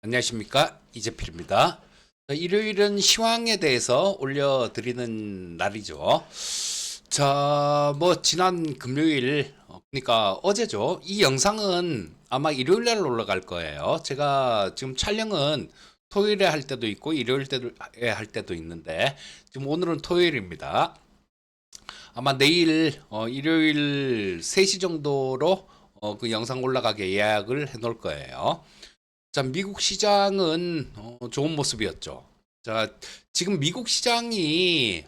안녕하십니까, 이재필입니다. 일요일은 시황에 대해서 올려드리는 날이죠. 자, 뭐 지난 금요일, 그러니까 어제죠. 이 영상은 아마 일요일 날 올라갈 거예요. 제가 지금 촬영은 토요일에 할 때도 있고 일요일에 할 때도 있는데 지금 오늘은 토요일입니다. 아마 내일 일요일 3시 정도로 그 영상 올라가게 예약을 해 놓을 거예요. 자, 미국 시장은 좋은 모습이었죠. 자, 지금 미국 시장이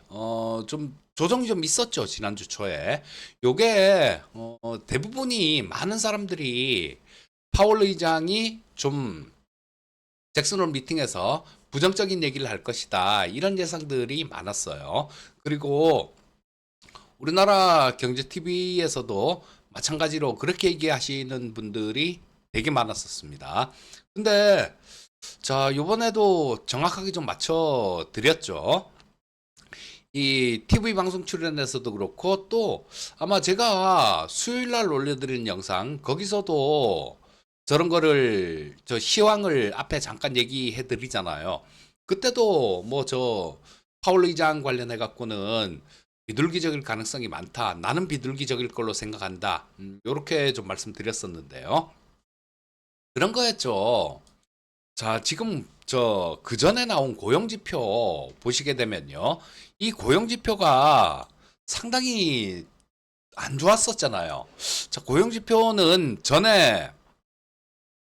좀 조정이 좀 있었죠. 지난주 초에. 요게 대부분이 많은 사람들이 파월 의장이 좀 잭슨홀 미팅에서 부정적인 얘기를 할 것이다. 이런 예상들이 많았어요. 그리고 우리나라 경제 TV에서도 마찬가지로 그렇게 얘기하시는 분들이 되게 많았었습니다. 근데 자, 요번에도 정확하게 좀 맞춰 드렸죠. 이 TV 방송 출연에서도 그렇고 또 아마 제가 수요일 날 올려드린 영상 거기서도 저런 거를 저 시황을 앞에 잠깐 얘기해 드리잖아요. 그때도 뭐 저 파월 의장 관련해 갖고는 비둘기적일 가능성이 많다. 나는 비둘기적일 걸로 생각한다. 요렇게 좀 말씀드렸었는데요. 그런 거였죠. 자, 지금 저 그전에 나온 고용지표 보시게 되면요. 이 고용지표가 상당히 안 좋았었잖아요. 자, 고용지표는 전에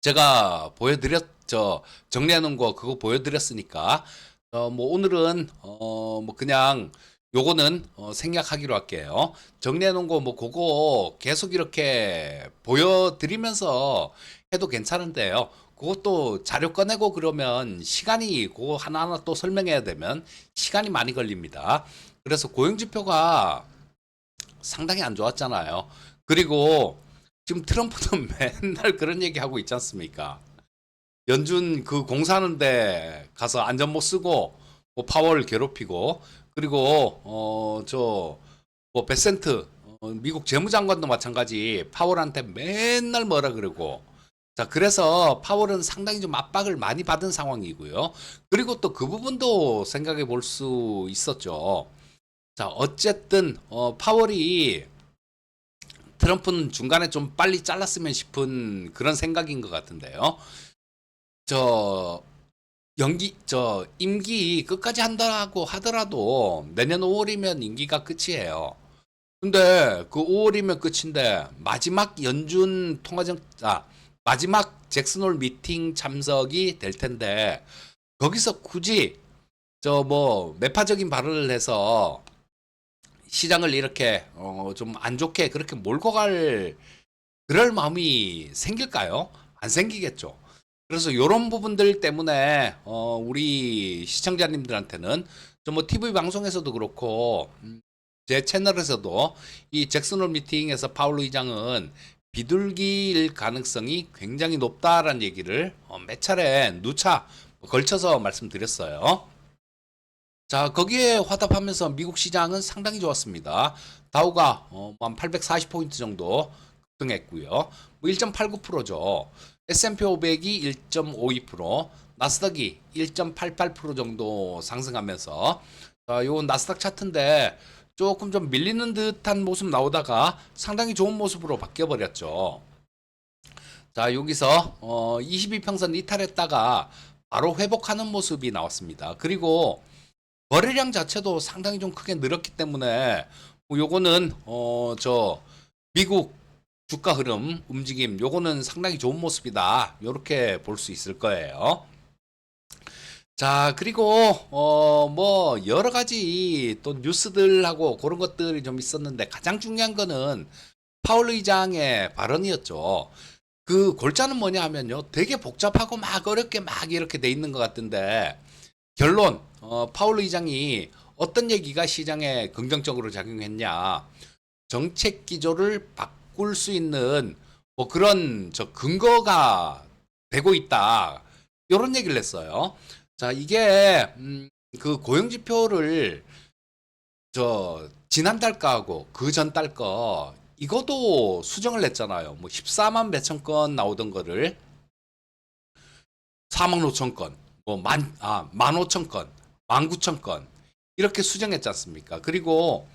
제가 보여드렸죠. 정리해 놓은 거 그거 보여드렸으니까 뭐 오늘은 뭐 그냥 요거는 생략하기로 할게요. 정리해 놓은 거 뭐 그거 계속 이렇게 보여드리면서 해도 괜찮은데요. 그것도 자료 꺼내고 그러면 시간이 그거 하나하나 또 설명해야 되면 시간이 많이 걸립니다. 그래서 고용지표가 상당히 안 좋았잖아요. 그리고 지금 트럼프는 맨날 그런 얘기 하고 있지 않습니까? 연준 그 공사하는데 가서 안전 못 쓰고 뭐 파월 괴롭히고 그리고 저 뭐 베센트 미국 재무장관도 마찬가지 파월한테 맨날 뭐라 그러고 자 그래서 파월은 상당히 좀 압박을 많이 받은 상황이고요. 그리고 또 그 부분도 생각해 볼 수 있었죠. 자 어쨌든 파월이 트럼프는 중간에 좀 빨리 잘랐으면 싶은 그런 생각인 것 같은데요. 저 저 임기 끝까지 한다고 하더라도 내년 5월이면 임기가 끝이에요. 근데 그 5월이면 끝인데 마지막 연준 통화정 마지막 잭슨홀 미팅 참석이 될 텐데 거기서 굳이 저 뭐 매파적인 발언을 해서 시장을 이렇게 좀 안 좋게 그렇게 몰고 갈 그럴 마음이 생길까요? 안 생기겠죠. 그래서 이런 부분들 때문에 우리 시청자님들한테는 좀 뭐 TV 방송에서도 그렇고 제 채널에서도 이 잭슨홀 미팅에서 파월 의장은 비둘기일 가능성이 굉장히 높다라는 얘기를 몇 차례 누차 걸쳐서 말씀드렸어요. 자, 거기에 화답하면서 미국 시장은 상당히 좋았습니다. 다우가 한 840포인트 정도 급등했고요. 뭐 1.89%죠. S&P 500이 1.52%, 나스닥이 1.88% 정도 상승하면서 요 나스닥 차트인데 조금 좀 밀리는 듯한 모습 나오다가 상당히 좋은 모습으로 바뀌어 버렸죠. 자, 여기서 22평선 이탈했다가 바로 회복하는 모습이 나왔습니다. 그리고 거래량 자체도 상당히 좀 크게 늘었기 때문에 뭐 요거는 저 미국 주가 흐름 움직임 요거는 상당히 좋은 모습이다. 요렇게 볼 수 있을 거예요. 자, 그리고 뭐 여러 가지 또 뉴스들하고 그런 것들이 좀 있었는데 가장 중요한 거는 파월 의장의 발언이었죠. 그 골자는 뭐냐 하면요. 되게 복잡하고 막 어렵게 막 이렇게 돼 있는 것 같은데 결론, 파월 의장이 어떤 얘기가 시장에 긍정적으로 작용했냐. 정책 기조를 바꿀 수 있는 뭐 그런 저 근거가 되고 있다. 이런 얘기를 했어요. 자, 이게 그 고용 지표를 저 지난달 거하고 그 전달 거 이것도 수정을 했잖아요. 뭐 14만 몇천 건 나오던 거를 4만 5천 건, 뭐 15,000건, 19,000건 이렇게 수정했지 않습니까? 그리고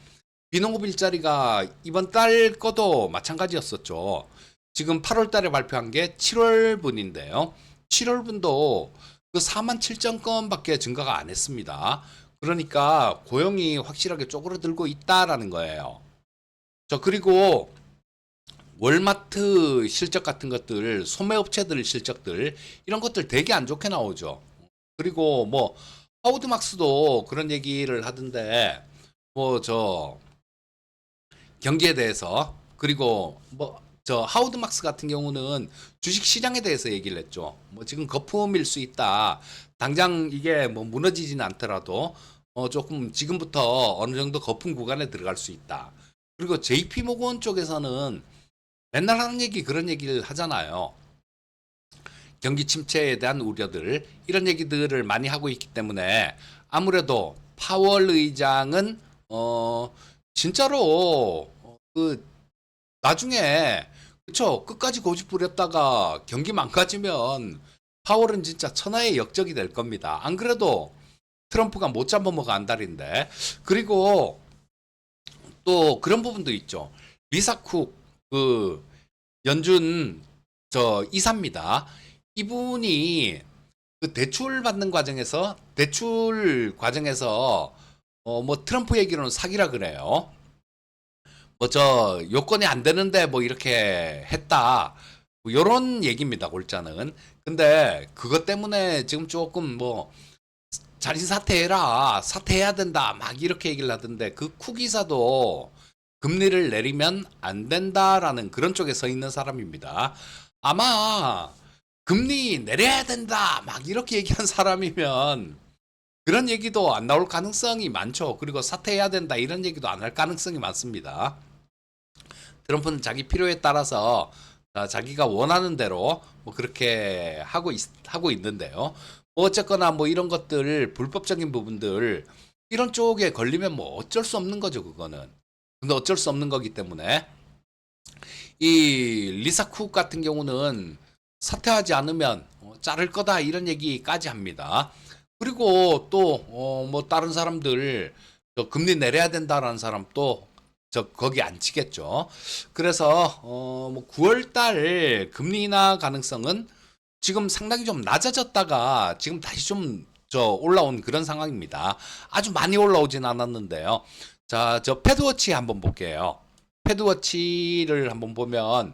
비농업 일자리가 이번 달 거도 마찬가지였었죠. 지금 8월 달에 발표한 게 7월분인데요. 7월분도 그 4만 7천 건밖에 증가가 안 했습니다. 그러니까 고용이 확실하게 쪼그라들고 있다라는 거예요. 그리고 월마트 실적 같은 것들, 소매업체들 실적들 이런 것들 되게 안 좋게 나오죠. 그리고 뭐 하우드막스도 그런 얘기를 하던데 뭐 경기에 대해서 그리고 뭐 하우드막스 같은 경우는 주식 시장에 대해서 얘기를 했죠. 뭐 지금 거품일 수 있다. 당장 이게 뭐 무너지지는 않더라도 조금 지금부터 어느 정도 거품 구간에 들어갈 수 있다. 그리고 JP 모건 쪽에서는 맨날 하는 얘기 그런 얘기를 하잖아요. 경기 침체에 대한 우려들 이런 얘기들을 많이 하고 있기 때문에 아무래도 파월 의장은 진짜로 그 나중에 그쵸 끝까지 고집 부렸다가 경기 망가지면 파월은 진짜 천하의 역적이 될 겁니다. 안 그래도 트럼프가 못 잡아먹어 안달인데. 그리고 또 그런 부분도 있죠. 리사쿡 그 연준 이사입니다. 이분이 그 대출 과정에서 뭐 트럼프 얘기로는 사기라 그래요. 뭐 요건이 안 되는데 뭐 이렇게 했다. 뭐 요런 얘기입니다. 골자는. 근데 그것 때문에 지금 조금 뭐 자진 사퇴해라. 사퇴해야 된다. 막 이렇게 얘기를 하던데 그 쿠기사도 금리를 내리면 안 된다라는 그런 쪽에 서 있는 사람입니다. 아마 금리 내려야 된다. 막 이렇게 얘기한 사람이면 그런 얘기도 안 나올 가능성이 많죠. 그리고 사퇴해야 된다. 이런 얘기도 안 할 가능성이 많습니다. 트럼프는 자기 필요에 따라서 자기가 원하는 대로 뭐 그렇게 하고 있는데요. 뭐 어쨌거나 뭐 이런 것들 불법적인 부분들 이런 쪽에 걸리면 뭐 어쩔 수 없는 거죠, 그거는. 근데 어쩔 수 없는 거기 때문에 이 리사 쿡 같은 경우는 사퇴하지 않으면 자를 거다 이런 얘기까지 합니다. 그리고 또 뭐 다른 사람들 금리 내려야 된다라는 사람 또 거기 안 치겠죠. 그래서 뭐 9월 달 금리 인하 가능성은 지금 상당히 좀 낮아졌다가 지금 다시 좀 올라온 그런 상황입니다. 아주 많이 올라오진 않았는데요. 자, 패드워치 한번 볼게요. 패드워치를 한번 보면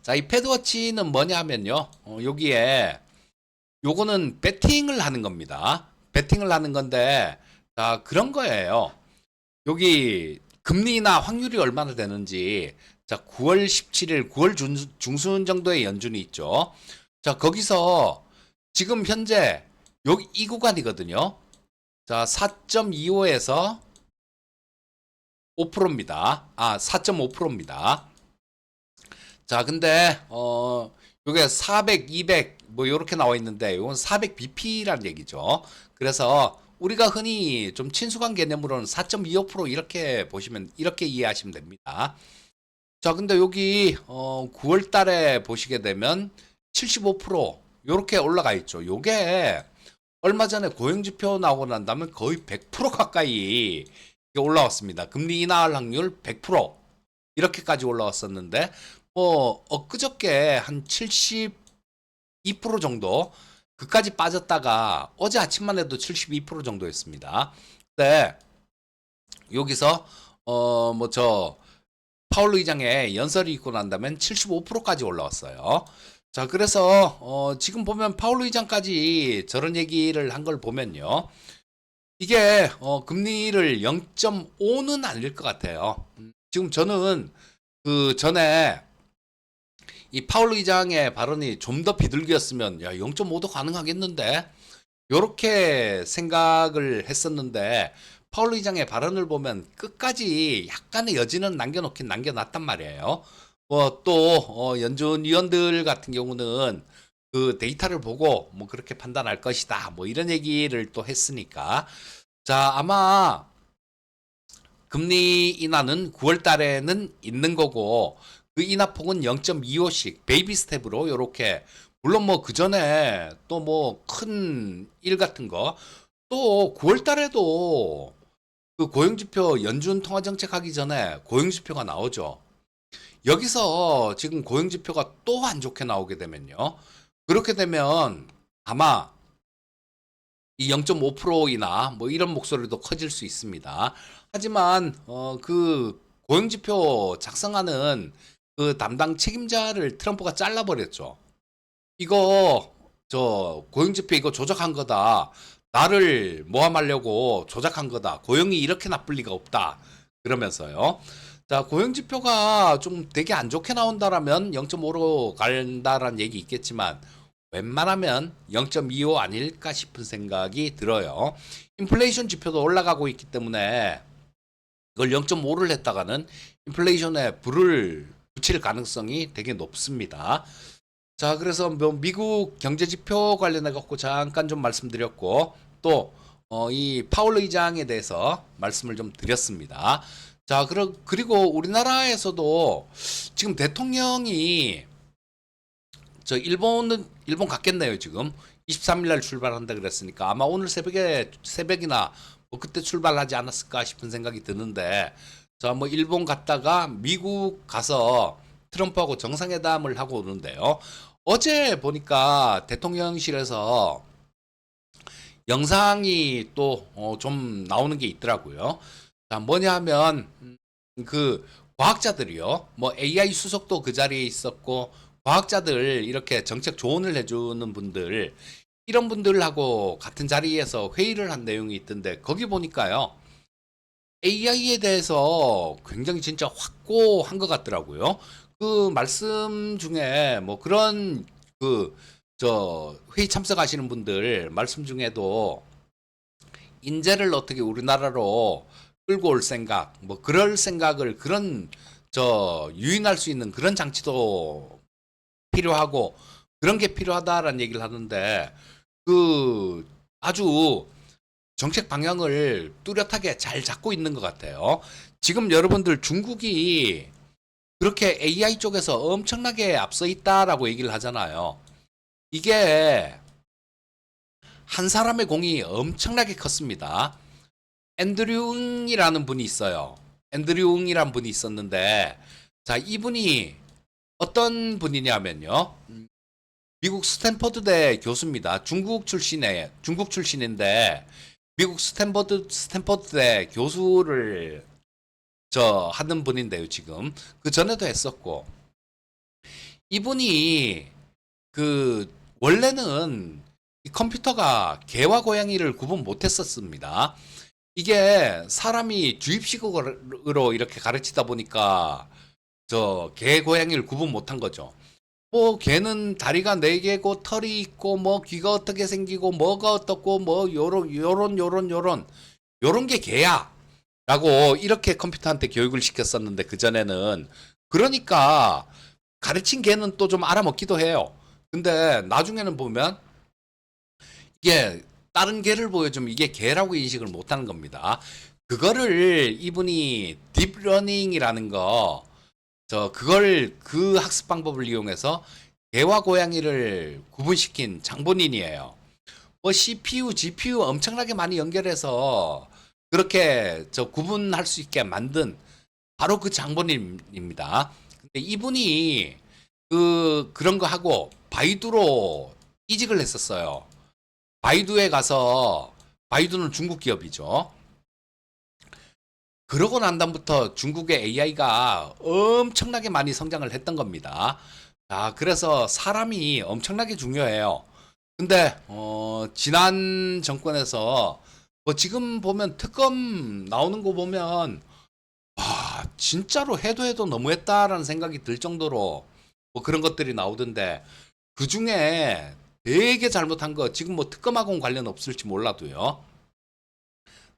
자, 이 패드워치는 뭐냐면요. 여기에 요거는 배팅을 하는 겁니다. 배팅을 하는 건데 자, 그런 거예요. 여기 금리나 확률이 얼마나 되는지 자, 9월 17일 9월 중순 정도의 연준이 있죠. 자, 거기서 지금 현재 여기 이 구간이거든요. 자, 4.25에서 5%입니다. 4.5%입니다. 자, 근데 요게 400, 200 뭐 요렇게 나와 있는데 요건 400bp라는 얘기죠. 그래서 우리가 흔히 좀 친숙한 개념으로는 4.25% 이렇게 보시면 이렇게 이해하시면 됩니다. 자, 근데 여기 9월 달에 보시게 되면 75% 요렇게 올라가 있죠. 요게 얼마 전에 고용지표 나오고 난 다음에 거의 100% 가까이 올라왔습니다. 금리 인하할 확률 100% 이렇게까지 올라왔었는데 뭐 엊그저께 한 72% 정도 그까지 빠졌다가 어제 아침만 해도 72% 정도였습니다. 근데 여기서 뭐 파월 의장의 연설이 있고 난 다음엔 75%까지 올라왔어요. 자, 그래서 지금 보면 파월 의장까지 저런 얘기를 한 걸 보면요. 이게 금리를 0.5는 아닐 것 같아요. 지금 저는 그 전에 이 파월 의장의 발언이 좀 더 비둘기였으면 야 0.5도 가능하겠는데 요렇게 생각을 했었는데 파월 의장의 발언을 보면 끝까지 약간의 여지는 남겨놓긴 남겨놨단 말이에요. 뭐 또 연준 위원들 같은 경우는 그 데이터를 보고 뭐 그렇게 판단할 것이다 뭐 이런 얘기를 또 했으니까 자 아마 금리 인하는 9월 달에는 있는 거고 그 그 인하폭은 0.25씩 베이비 스텝으로 요렇게, 물론 뭐 그 전에 또 뭐 큰 일 같은 거, 또 9월 달에도 그 고용지표 연준 통화정책 하기 전에 고용지표가 나오죠. 여기서 지금 고용지표가 또 안 좋게 나오게 되면요. 그렇게 되면 아마 이 0.5%이나 뭐 이런 목소리도 커질 수 있습니다. 하지만 그 고용지표 작성하는 그 담당 책임자를 트럼프가 잘라버렸죠. 이거 저 고용지표 이거 조작한 거다. 나를 모함하려고 조작한 거다. 고용이 이렇게 나쁠 리가 없다. 그러면서요. 자, 고용지표가 좀 되게 안 좋게 나온다라면 0.5로 간다라는 얘기 있겠지만 웬만하면 0.25 아닐까 싶은 생각이 들어요. 인플레이션 지표도 올라가고 있기 때문에 이걸 0.5를 했다가는 인플레이션에 불을 붙일 가능성이 되게 높습니다. 자, 그래서 뭐 미국 경제 지표 관련해 갖고 잠깐 좀 말씀드렸고, 또 이 파월 의장에 대해서 말씀을 좀 드렸습니다. 자, 그리고 우리나라에서도 지금 대통령이 일본 갔겠네요, 지금. 23일 날 출발한다 그랬으니까 아마 오늘 새벽이나 뭐 그때 출발하지 않았을까 싶은 생각이 드는데, 자, 뭐 일본 갔다가 미국 가서 트럼프하고 정상회담을 하고 오는데요. 어제 보니까 대통령실에서 영상이 또 좀 나오는 게 있더라고요. 자, 뭐냐 하면 그 과학자들이요. 뭐 AI 수석도 그 자리에 있었고, 과학자들 이렇게 정책 조언을 해주는 분들, 이런 분들하고 같은 자리에서 회의를 한 내용이 있던데, 거기 보니까요. AI에 대해서 굉장히 진짜 확고한 것 같더라고요. 그 말씀 중에 뭐 그런 그 저 회의 참석하시는 분들 말씀 중에도 인재를 어떻게 우리나라로 끌고 올 생각, 뭐 그럴 생각을, 그런 유인할 수 있는 그런 장치도 필요하고 그런 게 필요하다라는 얘기를 하는데, 그 아주 정책 방향을 뚜렷하게 잘 잡고 있는 것 같아요. 지금 여러분들 중국이 그렇게 AI 쪽에서 엄청나게 앞서 있다라고 얘기를 하잖아요. 이게 한 사람의 공이 엄청나게 컸습니다. 앤드류 응이라는 분이 있어요. 앤드류 응이라는 분이 있었는데, 자, 이분이 어떤 분이냐면요. 미국 스탠퍼드대 교수입니다. 중국 출신인데 미국 스탠퍼드대 교수를 하는 분인데요, 지금. 그 전에도 했었고. 이분이 원래는 이 컴퓨터가 개와 고양이를 구분 못 했었습니다. 이게 사람이 주입식으로 이렇게 가르치다 보니까 개 고양이를 구분 못한 거죠. 뭐 개는 다리가 4개고 털이 있고 뭐 귀가 어떻게 생기고 뭐가 어떻고 뭐 요런 게 개야 라고 이렇게 컴퓨터한테 교육을 시켰었는데, 그전에는. 그러니까 가르친 개는 또 좀 알아먹기도 해요. 근데 나중에는 보면 이게 다른 개를 보여주면 이게 개라고 인식을 못하는 겁니다. 그거를 이분이 딥러닝이라는 거, 그걸 그 학습 방법을 이용해서 개와 고양이를 구분시킨 장본인이에요. 뭐 CPU, GPU 엄청나게 많이 연결해서 그렇게 구분할 수 있게 만든 바로 그 장본인입니다. 근데 이분이 그런 거 하고 바이두로 이직을 했었어요. 바이두에 가서, 바이두는 중국 기업이죠. 그러고 난 다음부터 중국의 AI가 엄청나게 많이 성장을 했던 겁니다. 자, 그래서 사람이 엄청나게 중요해요. 근데 지난 정권에서 뭐 지금 보면 특검 나오는 거 보면 와, 진짜로 해도 너무했다라는 생각이 들 정도로 뭐 그런 것들이 나오던데, 그 중에 되게 잘못한 거, 지금 뭐 특검하고는 관련 없을지 몰라도요.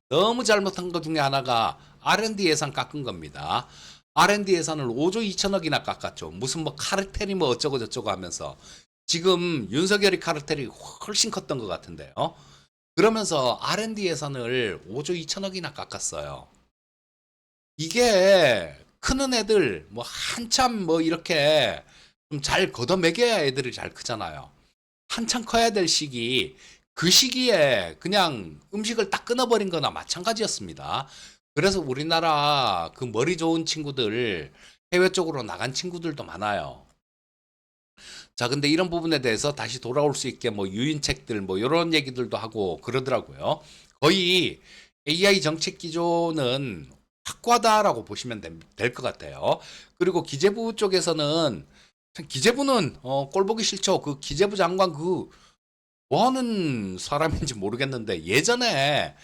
너무 잘못한 것 중에 하나가 R&D 예산 깎은 겁니다. R&D 예산을 5조 2천억이나 깎았죠. 무슨 뭐 카르텔이 뭐 어쩌고 저쩌고 하면서. 지금 윤석열이 카르텔이 훨씬 컸던 것 같은데요. 그러면서 R&D 예산을 5조 2천억이나 깎았어요. 이게 크는 애들 뭐 한참 뭐 이렇게 좀 잘 걷어먹여야 애들이 잘 크잖아요. 한참 커야 될 시기, 그 시기에 그냥 음식을 딱 끊어버린 거나 마찬가지였습니다. 그래서 우리나라 그 머리 좋은 친구들, 해외 쪽으로 나간 친구들도 많아요. 자, 근데 이런 부분에 대해서 다시 돌아올 수 있게 뭐 유인책들 뭐 이런 얘기들도 하고 그러더라고요. 거의 AI 정책 기조는 확고하다라고 보시면 될 것 같아요. 그리고 기재부 쪽에서는 참 기재부는 꼴 보기 싫죠. 그 기재부 장관 그 뭐 하는 사람인지 모르겠는데 예전에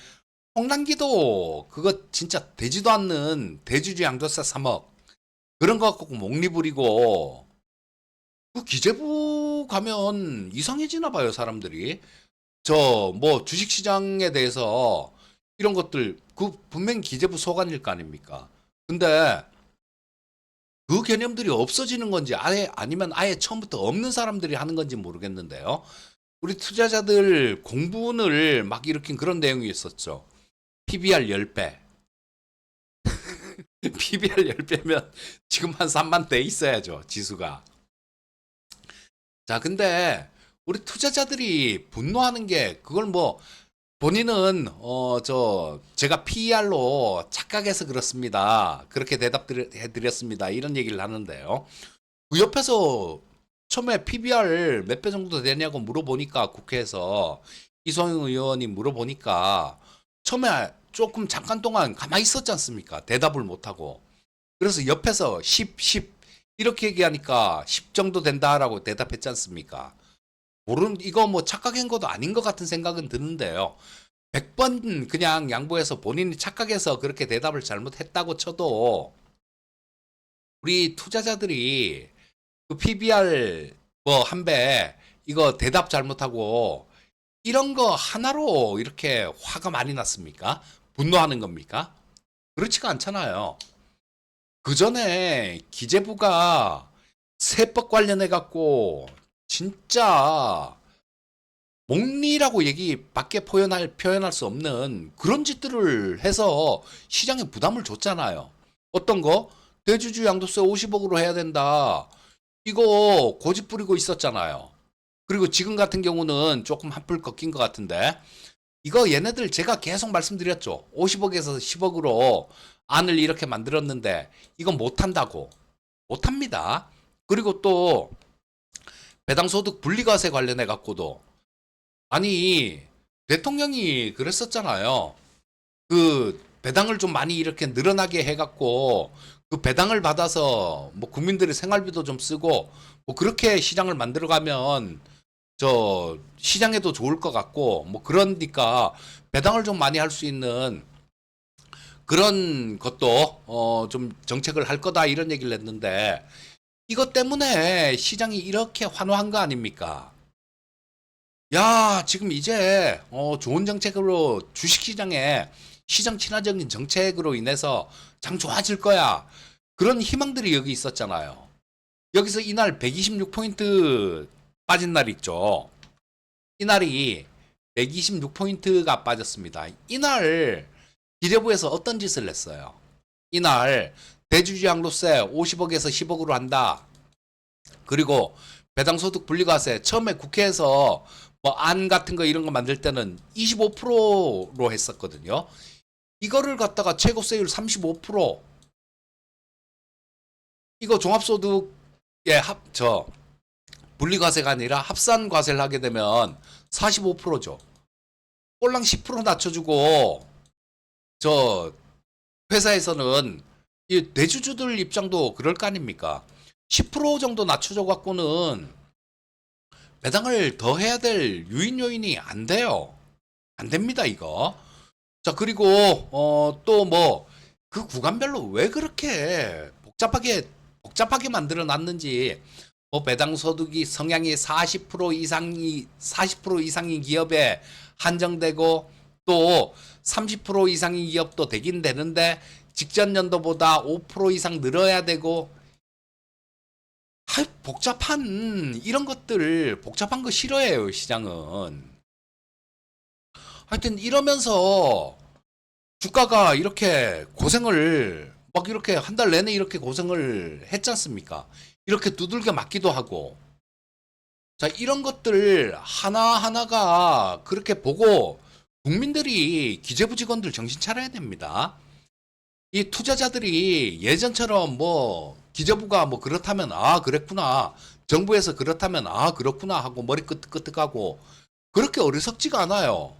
홍남기도 그거 진짜 되지도 않는 대주주 양도세 3억 그런 거 갖고 목리 부리고 그 기재부 가면 이상해지나 봐요, 사람들이. 저 뭐 주식시장에 대해서 이런 것들 그 분명히 기재부 소관일 거 아닙니까? 근데 그 개념들이 없어지는 건지 아예 아니면 아예 처음부터 없는 사람들이 하는 건지 모르겠는데요. 우리 투자자들 공분을 막 일으킨 그런 내용이 있었죠. PBR 10배. PBR 10배면 지금 한 3만 돼 있어야죠, 지수가. 자, 근데 우리 투자자들이 분노하는 게 그걸 뭐 본인은 제가 PER로 착각해서 그렇습니다. 그렇게 대답해 드렸습니다. 이런 얘기를 하는데요. 그 옆에서 처음에 PBR 몇 배 정도 되냐고 물어보니까 국회에서 이소영 의원이 물어보니까 처음에 조금 잠깐 동안 가만히 있었지 않습니까? 대답을 못하고. 그래서 옆에서 10 이렇게 얘기하니까 10 정도 된다라고 대답했지 않습니까? 이거 뭐 착각한 것도 아닌 것 같은 생각은 드는데요. 100번 그냥 양보해서 본인이 착각해서 그렇게 대답을 잘못했다고 쳐도 우리 투자자들이 그 PBR 뭐 한 배 이거 대답 잘못하고 이런 거 하나로 이렇게 화가 많이 났습니까? 분노하는 겁니까? 그렇지가 않잖아요. 그 전에 기재부가 세법 관련해 갖고 진짜 목리라고 얘기밖에 표현할 수 없는 그런 짓들을 해서 시장에 부담을 줬잖아요. 어떤 거? 대주주 양도세 50억으로 해야 된다. 이거 고집 부리고 있었잖아요. 그리고 지금 같은 경우는 조금 한풀 꺾인 것 같은데 이거 얘네들 제가 계속 말씀드렸죠. 50억에서 10억으로 안을 이렇게 만들었는데 이건 못한다고. 못합니다. 그리고 또 배당소득 분리과세 관련해 갖고도 아니 대통령이 그랬었잖아요. 그 배당을 좀 많이 이렇게 늘어나게 해갖고 그 배당을 받아서 뭐 국민들의 생활비도 좀 쓰고 뭐 그렇게 시장을 만들어가면 저 시장에도 좋을 것 같고 뭐 그러니까 배당을 좀 많이 할 수 있는 그런 것도 좀 정책을 할 거다 이런 얘기를 했는데 이것 때문에 시장이 이렇게 환호한 거 아닙니까? 야, 지금 이제 좋은 정책으로 주식시장에 시장 친화적인 정책으로 인해서 장 좋아질 거야. 그런 희망들이 여기 있었잖아요. 여기서 이날 126포인트 빠진 날 있죠. 이날이 126포인트가 빠졌습니다. 이날 기재부에서 어떤 짓을 냈어요? 이날 대주주 양도세 50억에서 10억으로 한다. 그리고 배당소득 분리과세 처음에 국회에서 뭐 안 같은 거 이런 거 만들 때는 25%로 했었거든요. 이거를 갖다가 최고 세율 35% 이거 종합소득에 분리과세가 아니라 합산과세를 하게 되면 45%죠. 꼴랑 10% 낮춰주고 저 회사에서는 이 대주주들 입장도 그럴 거 아닙니까? 10% 정도 낮춰줘 갖고는 배당을 더 해야 될 유인 요인이 안 돼요. 안 됩니다, 이거. 자, 그리고 또 뭐 그 구간별로 왜 그렇게 복잡하게 만들어 놨는지 뭐 배당 소득이 성향이 40% 이상인 기업에 한정되고 또 30% 이상인 기업도 되긴 되는데 직전 연도보다 5% 이상 늘어야 되고 복잡한 이런 것들 복잡한 거 싫어해요, 시장은. 하여튼 이러면서 주가가 이렇게 고생을 막 이렇게 한 달 내내 이렇게 고생을 했지 않습니까? 이렇게 두들겨 맞기도 하고. 자, 이런 것들 하나하나가 그렇게 보고 국민들이 기재부 직원들 정신 차려야 됩니다. 이 투자자들이 예전처럼 뭐 기재부가 뭐 그렇다면 아 그랬구나, 정부에서 그렇다면 아 그렇구나 하고 머리 끄덕끄덕하고 그렇게 어리석지가 않아요.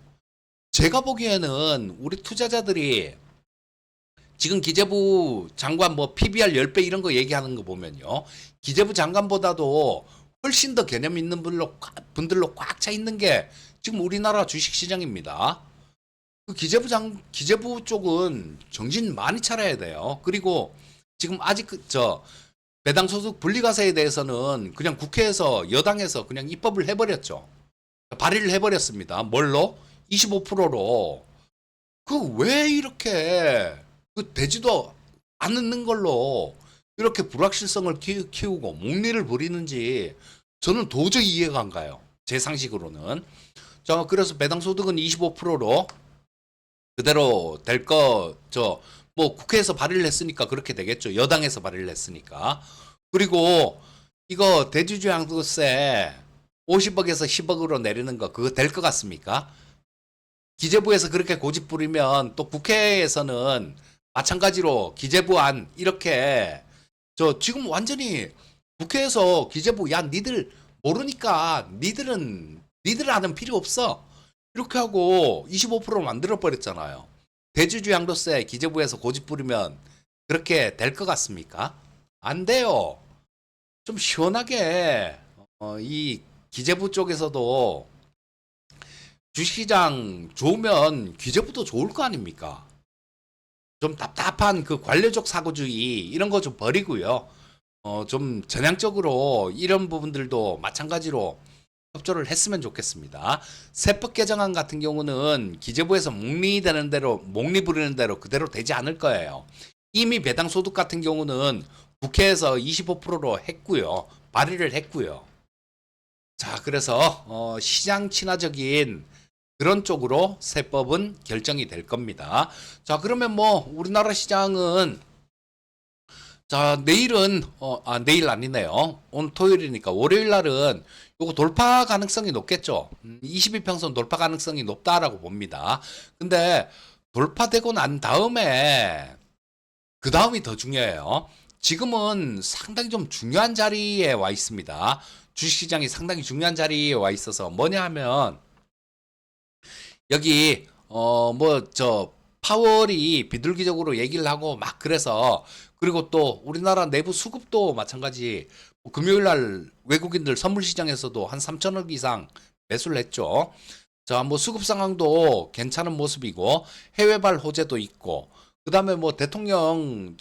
제가 보기에는 우리 투자자들이 지금 기재부 장관 뭐 PBR 10배 이런 거 얘기하는 거 보면요, 기재부 장관보다도 훨씬 더 개념 있는 분들로 꽉 차 있는 게 지금 우리나라 주식시장입니다. 그 기재부 쪽은 정신 많이 차려야 돼요. 그리고 지금 아직 배당 소득 분리과세에 대해서는 그냥 국회에서 여당에서 그냥 입법을 해버렸죠. 발의를 해버렸습니다. 뭘로? 25%로. 그 왜 이렇게 그 되지도 않는 걸로 이렇게 불확실성을 키우고 목리를 부리는지 저는 도저히 이해가 안 가요. 제 상식으로는. 자, 그래서 배당 소득은 25%로 그대로 될 뭐 국회에서 발의를 했으니까 그렇게 되겠죠. 여당에서 발의를 했으니까. 그리고 이거 대주주 양도세 50억에서 10억으로 내리는 거 그거 될 것 같습니까? 기재부에서 그렇게 고집 부리면 또 국회에서는 마찬가지로 기재부안 이렇게 지금 완전히 국회에서 기재부 야 니들 모르니까 니들 아는 필요 없어 이렇게 하고 25% 만들어 버렸잖아요. 대주주 양도세 기재부에서 고집 부리면 그렇게 될 것 같습니까? 안 돼요. 좀 시원하게 이 기재부 쪽에서도 주식시장 좋으면 기재부도 좋을 거 아닙니까? 좀 답답한 그 관료적 사고주의 이런 거 좀 버리고요. 좀 전향적으로 이런 부분들도 마찬가지로 협조를 했으면 좋겠습니다. 세법 개정안 같은 경우는 기재부에서 목리 부리는 대로 그대로 되지 않을 거예요. 이미 배당 소득 같은 경우는 국회에서 25%로 했고요. 발의를 했고요. 자, 그래서 시장 친화적인 그런 쪽으로 세법은 결정이 될 겁니다. 자, 그러면 뭐 우리나라 시장은 자, 내일은 내일 아니네요. 오늘 토요일이니까 월요일 날은 요거 돌파 가능성이 높겠죠. 22평선 돌파 가능성이 높다라고 봅니다. 근데 돌파되고 난 다음에 그 다음이 더 중요해요. 지금은 상당히 좀 중요한 자리에 와 있습니다. 주식시장이 상당히 중요한 자리에 와 있어서 뭐냐 하면 여기 파월이 비둘기적으로 얘기를 하고 막 그래서 그리고 또 우리나라 내부 수급도 마찬가지 금요일 날 외국인들 선물 시장에서도 한 3천억 이상 매수를 했죠. 자, 뭐 수급 상황도 괜찮은 모습이고 해외발 호재도 있고 그다음에 뭐 대통령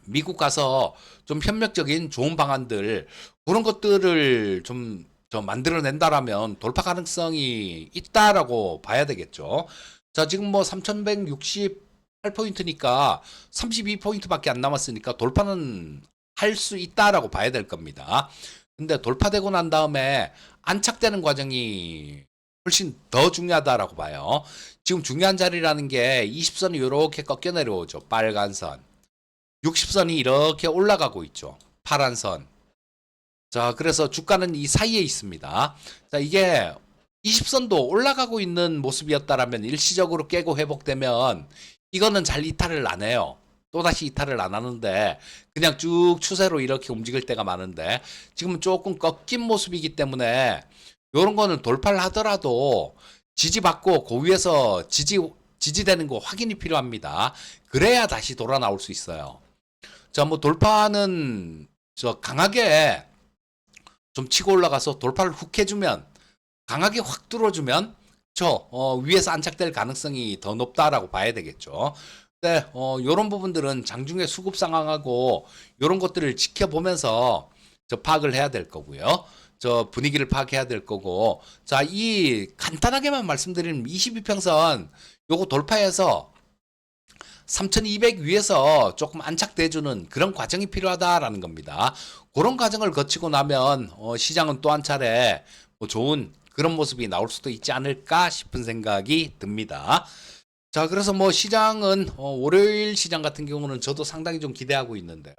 미국 가서 좀 협력적인 좋은 방안들 그런 것들을 좀 만들어낸다라면 돌파 가능성이 있다라고 봐야 되겠죠. 자, 지금 뭐 3168포인트니까 32포인트밖에 안 남았으니까 돌파는 할 수 있다라고 봐야 될 겁니다. 근데 돌파되고 난 다음에 안착되는 과정이 훨씬 더 중요하다라고 봐요. 지금 중요한 자리라는 게 20선이 이렇게 꺾여 내려오죠. 빨간 선. 60선이 이렇게 올라가고 있죠. 파란 선. 자, 그래서 주가는 이 사이에 있습니다. 자, 이게 20선도 올라가고 있는 모습이었다라면 일시적으로 깨고 회복되면 이거는 잘 이탈을 안 해요. 또다시 이탈을 안 하는데 그냥 쭉 추세로 이렇게 움직일 때가 많은데 지금은 조금 꺾인 모습이기 때문에 이런 거는 돌파를 하더라도 지지받고 그 위에서 지지되는 거 확인이 필요합니다. 그래야 다시 돌아 나올 수 있어요. 자, 뭐 돌파는 강하게 좀 치고 올라가서 돌파를 훅 해주면 강하게 확 뚫어주면 위에서 안착될 가능성이 더 높다라고 봐야 되겠죠. 근데 요런 부분들은 장중에 수급 상황하고 요런 것들을 지켜보면서 파악을 해야 될 거고요. 분위기를 파악해야 될 거고. 자, 이 간단하게만 말씀드리면 22평선 요거 돌파해서 3200 위에서 조금 안착돼주는 그런 과정이 필요하다라는 겁니다. 그런 과정을 거치고 나면 시장은 또 한 차례 뭐 좋은 그런 모습이 나올 수도 있지 않을까 싶은 생각이 듭니다. 자, 그래서 뭐 시장은 월요일 시장 같은 경우는 저도 상당히 좀 기대하고 있는데요.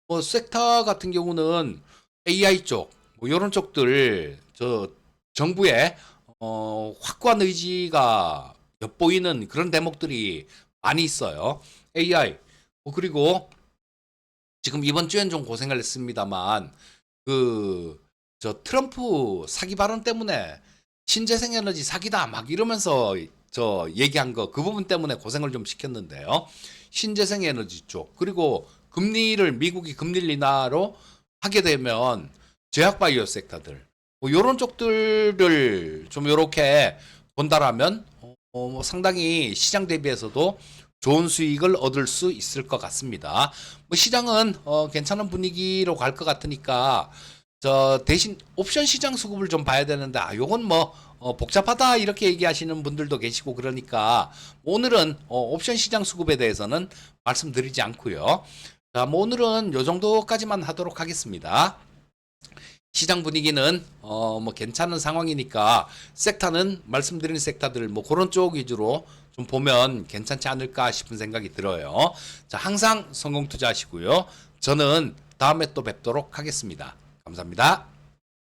뭐 섹터 같은 경우는 AI 쪽, 뭐 이런 쪽들 저 정부의 확고한 의지가 엿보이는 그런 대목들이 많이 있어요. AI 그리고 지금 이번 주엔 좀 고생을 했습니다만 그 저 트럼프 사기 발언 때문에 신재생 에너지 사기다 막 이러면서 저 얘기한 거 그 부분 때문에 고생을 좀 시켰는데요. 신재생 에너지 쪽 그리고 금리를 미국이 금리를 인하로 하게 되면 제약 바이오 섹터들 뭐 요런 쪽들을 좀 요렇게 본다라면 뭐 상당히 시장 대비해서도 좋은 수익을 얻을 수 있을 것 같습니다. 뭐 시장은 괜찮은 분위기로 갈 것 같으니까 저 대신 옵션 시장 수급을 좀 봐야 되는데 요건 뭐 복잡하다 이렇게 얘기하시는 분들도 계시고 그러니까 오늘은 옵션 시장 수급에 대해서는 말씀드리지 않고요. 자, 뭐 오늘은 요 정도까지만 하도록 하겠습니다. 시장 분위기는 뭐 괜찮은 상황이니까 섹터는 말씀드린 섹터들 뭐 그런 쪽 위주로 좀 보면 괜찮지 않을까 싶은 생각이 들어요. 자, 항상 성공 투자하시고요. 저는 다음에 또 뵙도록 하겠습니다. 감사합니다.